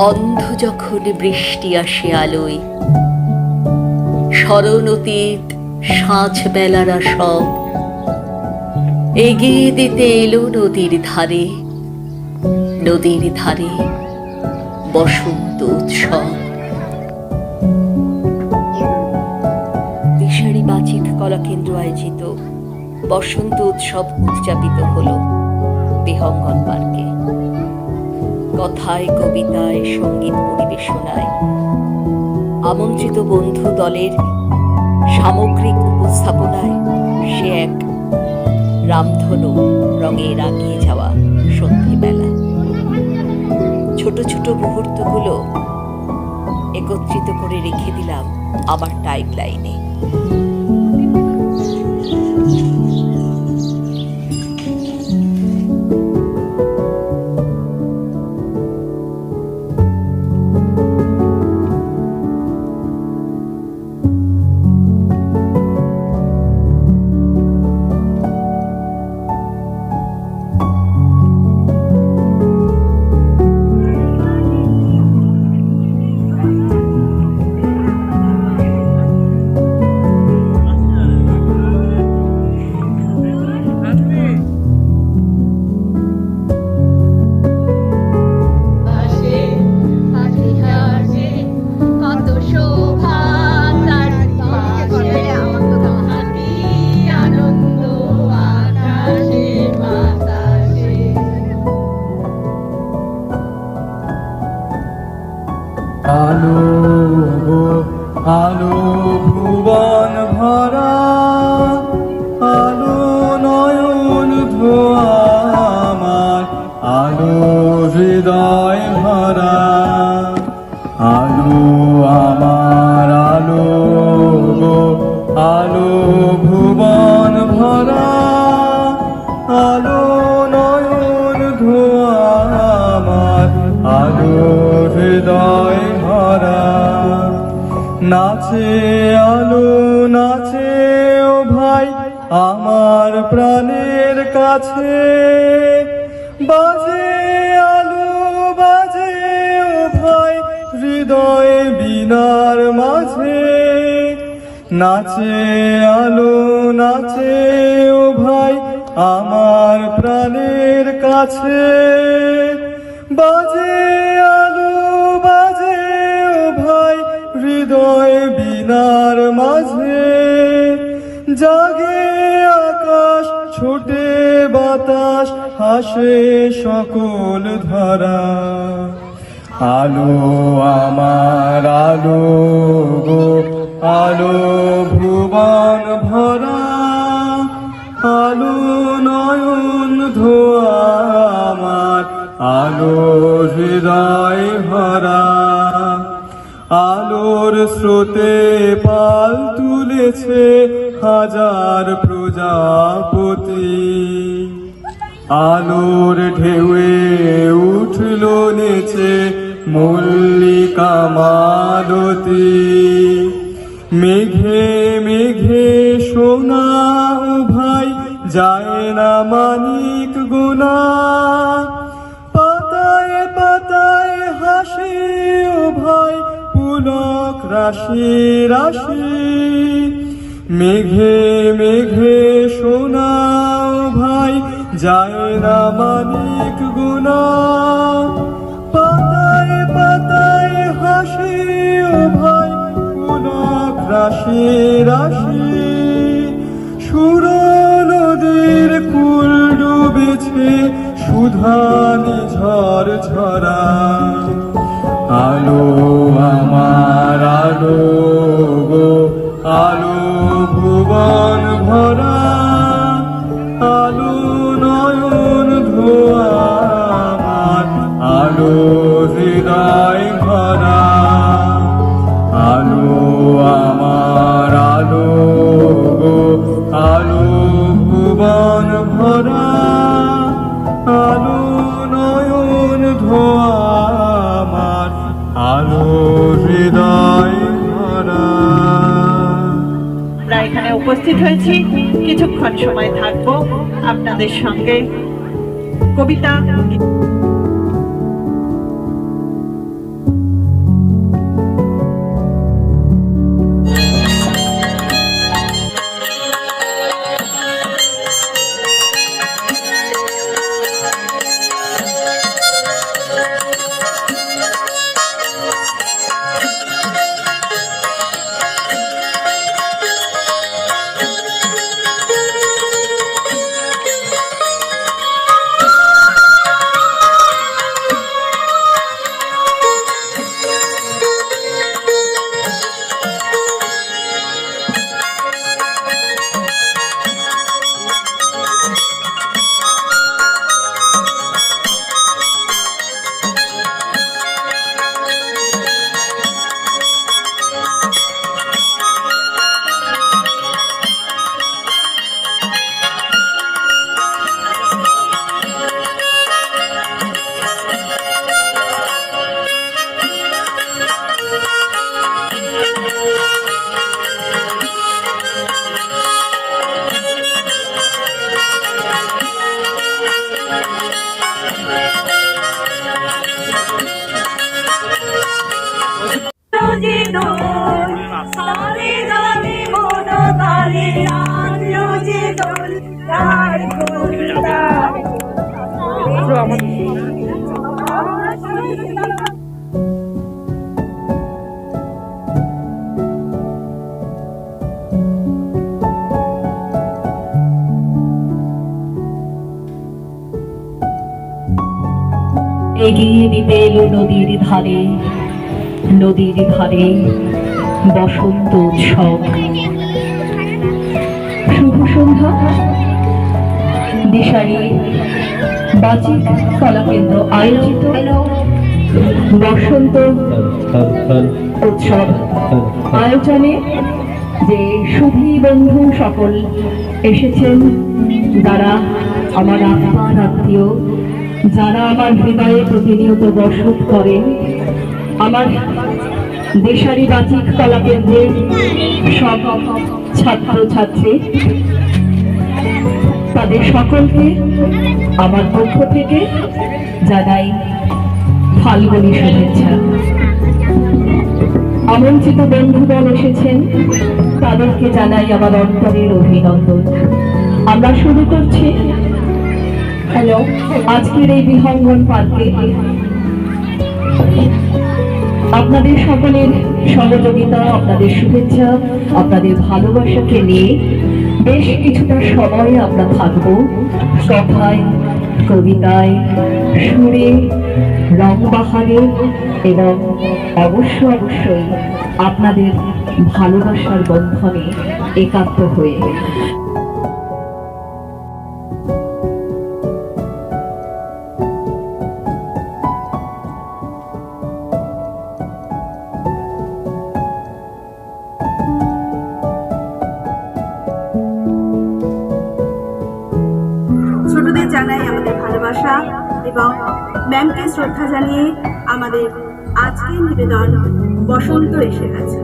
অন্ধ যখন বৃষ্টি আসে আলোয়, স্মরণ অতীত সাঁঝ বেলারা সব এগিয়ে দিতে এলো নদীর ধারে, নদীর ধারে বসন্ত উৎসব। দিশারি বাচিক কলাকেন্দ্র আয়োজিত বসন্ত উৎসব উদযাপিত হল বিহঙ্গন পার্কে। কথায়, কবিতায়, সঙ্গীত পরিবেশনায় আমন্ত্রিত বন্ধু দলের সামগ্রিক উপস্থাপনায় সে এক রামধনু রঙে রাঙিয়ে যাওয়া সন্ধ্যেবেলা। ছোট ছোট মুহূর্তগুলো একত্রিত করে রেখে দিলাম আমার টাইম লাইনে। আলো আলো ভুবন ভরা, আলো নয়ন ধোয়া আমার, আলো হৃদয় ভরা। আলো আমার আলো আলো ভুবন ভরা, আলো নয়ন ধোয়া আমার, আলো হৃদয় ভরা। নাচে আলো নাচে ও ভাই আমার প্রাণের কাছে, বাজে আলো বাজে ও ভাই হৃদয় বীণার মাঝে। নাচে আলো নাচে ও ভাই আমার প্রাণের কাছে, বাজে আলো বাজে ও ভাই হৃদয় বীণার মাঝে। জাগে আকাশ ছোটে বাতাস হাসে সকল ধারা। আলো আমার আলো আলো ভুবন ভরা, আলো নয়ন ধোয়া আমার, আলো হৃদয় ভরা। আলোর স্রোতে পাল তুলেছে হাজার প্রজাপতি, আলোর ঢেউয়ে উঠল নেচে মল্লিকা মালতী। মেঘে মেঘে সোনা ও ভাই যায় না মানিক গোনা, পাতায় পাতায় হাসি ও ভাই পুলক রাশি রাশি। মেঘে মেঘে সোনা ও ভাই যায় না মানিক গোনা, পাতায় পাতায় হাসি ও ভাই পুলক রাশি রাশি। সুর নদীর কুল ডুবেছে সুধানি ঝড় ঝরা। আলো আমার আলো আলো ভুবন ভরা, আলো নয়ন ধোয়া আমার, আলো হৃদয় ভরা। আলো আমার আলো আলো ভুবন ভরা, আলো নয়ন ধোয়া আমার, আলো হৃদয় ভরা। আমরা এখানে উপস্থিত হয়েছি, কিছুক্ষণ সময় থাকবো আপনাদের সঙ্গে। কবিতা এগিয়ে দিতে এলো নদীর ধারে, নদীর ধারে বসন্ত উৎসব। শুভ সন্ধ্যা। দিশারি বাচিক কলাকেন্দ্র আয়োজিত বসন্ত উৎসব আয়োজনে যে সুধী বন্ধু সকল এসেছেন, যারা আমার আত্মার আত্মীয়, যারা আমার হৃদয়ে প্রতিনিয়ত বসত করেন, আমার দেশারি বাচিক কলাকেন্দ্রের সব ছাত্র ছাত্রী, তাদের সকলকে আমার পক্ষ থেকে জানাই ফাল্গুনী শুভেচ্ছা। আমন্ত্রিত বন্ধুগণ এসেছেন, তাদেরকে জানাই আমার অন্তরের অভিনন্দন। আমরা শুরু করছি হ্যালো আজকের এই বিহঙ্গন পার্কে আপনাদের সকলের সহযোগিতা, আপনাদের শুভেচ্ছা, আপনাদের ভালোবাসাকে নিয়ে বেশ কিছুটা সময় আমরা থাকব কথায়, কবিতায়, সুরে, রং বাহারে এবং অবশ্যই আপনাদের ভালোবাসার বন্ধনে একাত্ম হয়ে। ছোটদের জানাই আমাদের ভালোবাসা এবং ম্যামকে শ্রদ্ধা জানিয়ে আমাদের আজকের নিবেদন বসন্ত এসে গেছে।